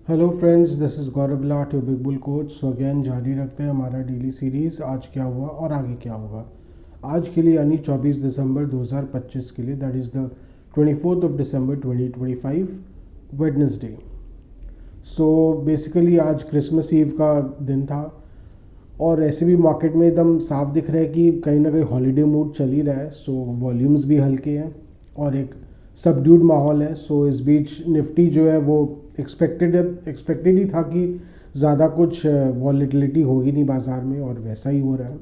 Hello friends, this is Gaurav Lath your big bull coach. So again जारी रखते हैं हमारा डेली सीरीज़। आज क्या हुआ और आगे क्या होगा आज के लिए, यानी 24 दिसंबर 2025 के लिए, that is the 24 December 2025 Wednesday. So basically आज क्रिसमस ईव का दिन था और ऐसे भी मार्केट में एकदम साफ दिख रहा है कि कहीं ना कहीं हॉलीडे मूड चल ही रहा है। सो वॉल्यूम्स भी हल्के हैं और एक सबड्यूड माहौल है। सो इस बीच निफ्टी जो है वो एक्सपेक्टेड ही था कि ज़्यादा कुछ वॉलेटिलिटी होगी नहीं बाज़ार में, और वैसा ही हो रहा है।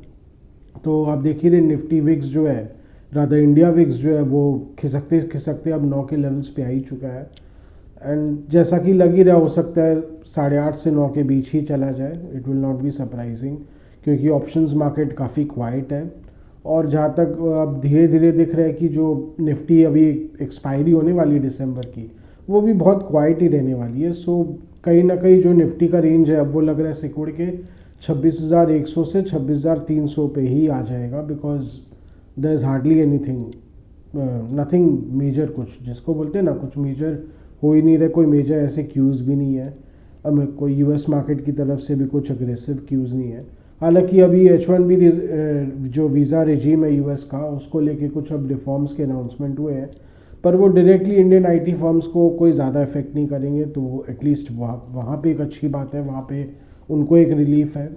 तो आप देख ही रहे, निफ्टी विक्स जो है, रादर इंडिया विक्स जो है वो खिसकते खिसकते अब 9 के लेवल्स पे आ ही चुका है। एंड जैसा कि लग ही रहा, हो सकता है 8:30 से 9 के बीच ही चला जाए। It will not B surprising, क्योंकि ऑप्शंस मार्केट काफ़ी क्वाइट है। और जहाँ तक अब धीरे धीरे दिख रहा है कि जो निफ्टी अभी एक्सपायरी होने वाली है दिसंबर की, वो भी बहुत क्वाइट ही रहने वाली है। सो कहीं ना कहीं जो निफ्टी का रेंज है अब वो लग रहा है सिकुड़ के 26,100 से 26,300 पे ही आ जाएगा, because there is hardly anything, nothing major, कुछ जिसको बोलते हैं ना, कुछ मेजर हो ही नहीं रहे। कोई मेजर ऐसे क्यूज़ भी नहीं है। अब कोई यूएस मार्केट की तरफ से भी कुछ अग्रेसिव क्यूज़ नहीं है। हालांकि अभी H1B जो वीज़ा रेजीम है यूएस का, उसको लेके कुछ अब रिफॉर्म्स के अनाउंसमेंट हुए हैं, पर वो डायरेक्टली इंडियन आईटी फर्म्स को कोई ज़्यादा इफेक्ट नहीं करेंगे। तो एटलीस्ट वहाँ पे एक अच्छी बात है, वहाँ पे उनको एक रिलीफ है।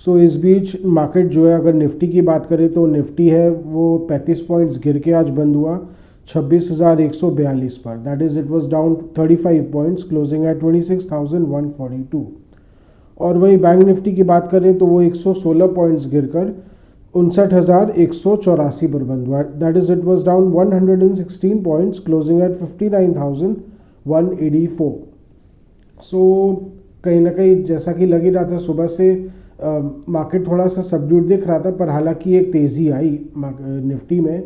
सो इस बीच मार्केट जो है, अगर निफ्टी की बात करें तो निफ्टी है वो 35 पॉइंट्स गिर के आज बंद हुआ 26,142 पर। That is it was down 35 points, closing at 26,142। और वही बैंक निफ्टी की बात करें तो वो 116 पॉइंट्स गिरकर 59,184 पर बंद हुआ। That is it was down 116 points, closing at 59,184। So कहीं ना कहीं जैसा कि लग ही रहा था सुबह से, मार्केट थोड़ा सा सबड्यूड दिख रहा था, पर हालांकि एक तेज़ी आई निफ्टी में।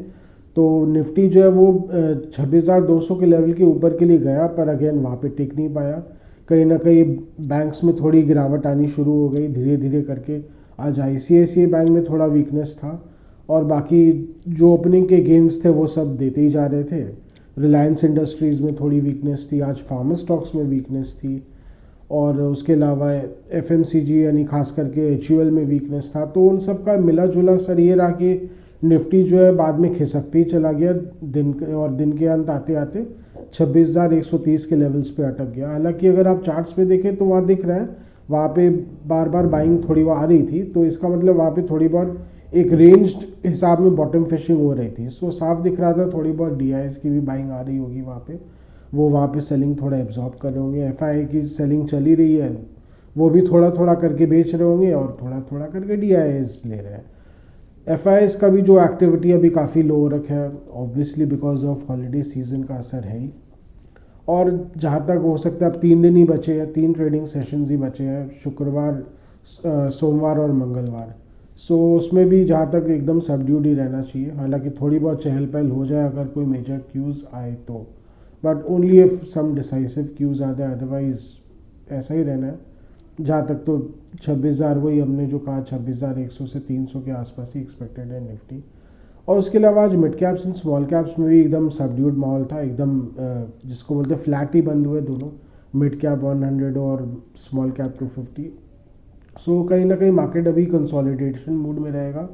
तो निफ्टी जो है वो 26,200 के लेवल के ऊपर के लिए गया, पर अगेन वहाँ पे टिक नहीं पाया। कहीं ना कहीं बैंक्स में थोड़ी गिरावट आनी शुरू हो गई धीरे धीरे करके। आज ICICI बैंक में थोड़ा वीकनेस था, और बाकी जो ओपनिंग के गेंस थे वो सब देते ही जा रहे थे। रिलायंस इंडस्ट्रीज़ में थोड़ी वीकनेस थी, आज फार्मा स्टॉक्स में वीकनेस थी, और उसके अलावा FMCG यानी खास करके HUL में वीकनेस था। तो उन सब का मिला जुला असर ये रहा कि निफ्टी जो है बाद में खिसकते ही चला गया दिन के अंत आते आते 26,130 के लेवल्स पे अटक गया। हालांकि अगर आप चार्ट्स पे देखें तो वहाँ दिख रहा है, वहाँ पे बार बार बाइंग थोड़ी वो आ रही थी, तो इसका मतलब वहाँ पे थोड़ी बहुत एक रेंज्ड हिसाब में बॉटम फिशिंग हो रही थी। सो साफ दिख रहा था थोड़ी बहुत DIs की भी बाइंग आ रही होगी वहाँ पे, वो वहाँ पे सेलिंग थोड़ा एब्जॉर्ब कर रहे होंगे। FI की सेलिंग चली रही है, वो भी थोड़ा थोड़ा करके बेच रहे होंगे और थोड़ा थोड़ा करके DIs ले रहे हैं। FIs का भी जो एक्टिविटी अभी काफ़ी लो हो रखा है, obviously because of holiday season का असर है ही। और जहाँ तक हो सकता है अब 3 दिन ही बचे हैं, 3 ट्रेडिंग सेशंस ही बचे हैं, शुक्रवार, सोमवार और मंगलवार। सो उसमें भी जहाँ तक एकदम सबड्यूड ही रहना चाहिए। हालांकि थोड़ी बहुत चहल पहल हो जाए अगर कोई मेजर क्यूज़ आए तो, but only if some decisive cues आते हैं, अदरवाइज ऐसा ही रहना है। जहाँ तक तो 26,000, वही हमने जो कहा 26,100 से 300 के आसपास ही एक्सपेक्टेड है निफ्टी। और उसके अलावा आज mid caps and small caps में भी एकदम सबड्यूड माहौल था, एकदम जिसको बोलते हैं फ्लैट ही बंद हुए दोनों, मिड कैप 100 और स्मॉल कैप 250। सो कहीं ना कहीं मार्केट अभी कंसोलिडेशन मूड में रहेगा,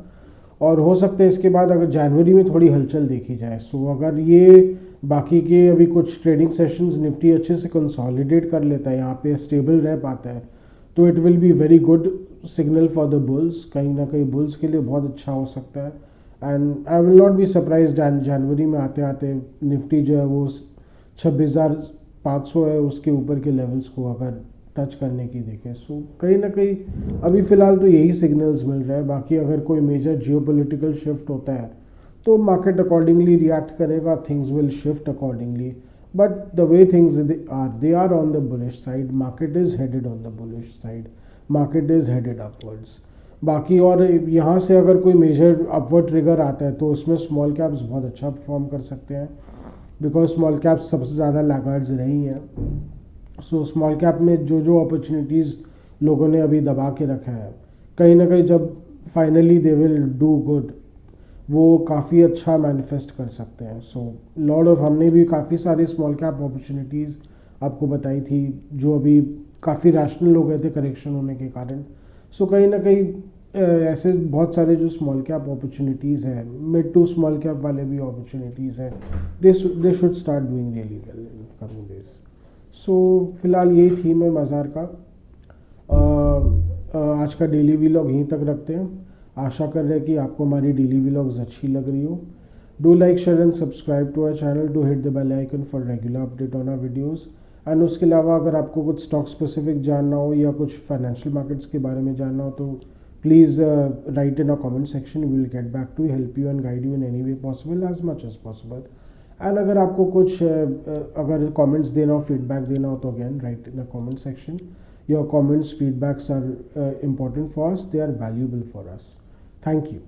और हो सकता है इसके बाद अगर जनवरी में थोड़ी हलचल देखी जाए। सो अगर ये बाकी के अभी कुछ ट्रेडिंग सेशंस निफ्टी अच्छे से कंसोलिडेट कर लेता है, यहाँ पे स्टेबल रह पाता है, तो it will be very good signal for the bulls. कहीं ना कहीं बुल्स के लिए बहुत अच्छा हो सकता है। And I will not be surprise जनवरी में आते आते निफ्टी जो है वो 26,500 है उसके ऊपर के लेवल्स को अगर टच करने की देखें। सो कहीं ना कहीं अभी फ़िलहाल तो यही सिग्नल्स मिल रहे हैं। बाकी अगर कोई मेजर जियोपॉलिटिकल शिफ्ट होता है तो मार्केट अकॉर्डिंगली रिएक्ट करेगा, things will shift accordingly. But the way things they are on the bullish side, market is headed on the bullish side, market is headed upwards. बाकी और यहाँ से अगर कोई मेजर अपवर्ड ट्रिगर आता है तो उसमें स्मॉल कैप्स बहुत अच्छा परफॉर्म कर सकते हैं, बिकॉज स्मॉल कैप्स सबसे ज़्यादा लैगार्ड्स रही हैं। सो स्मॉल कैप में जो जो अपॉर्चुनिटीज़ लोगों ने अभी दबा के रखा है, कहीं ना कहीं जब finally they will do good, वो काफ़ी अच्छा मैनिफेस्ट कर सकते हैं। सो लॉर्ड ऑफ हमने भी काफ़ी सारी स्मॉल कैप अपॉर्चुनिटीज़ आपको बताई थी, जो अभी काफ़ी रैशनल हो गए थे करेक्शन होने के कारण। सो कहीं ना कहीं ऐसे बहुत सारे जो स्मॉल कैप अपॉर्चुनिटीज़ हैं, मिड टू स्मॉल कैप वाले भी अपॉर्चुनिटीज़ हैं, they should start doing really well in coming days. So फिलहाल यही थीम है मज़ार का। आज का डेली व्लॉग यहीं तक रखते हैं। आशा कर रहे हैं कि आपको हमारी डेली व्लॉग्स अच्छी लग रही हो। Do like, share and subscribe to our channel, do hit the bell icon for regular update on our videos. And उसके अलावा अगर आपको कुछ स्टॉक स्पेसिफिक जानना हो या कुछ फाइनेंशियल मार्केट्स के बारे में जानना हो तो please write in a comment section, we will get back to help you and guide you in any way possible as much as possible. And अगर आपको कुछ अगर कमेंट्स देना हो, फीडबैक देना हो तो again right in a comment section. Your comments, feedbacks are important for us. They are valuable for us. Thank you.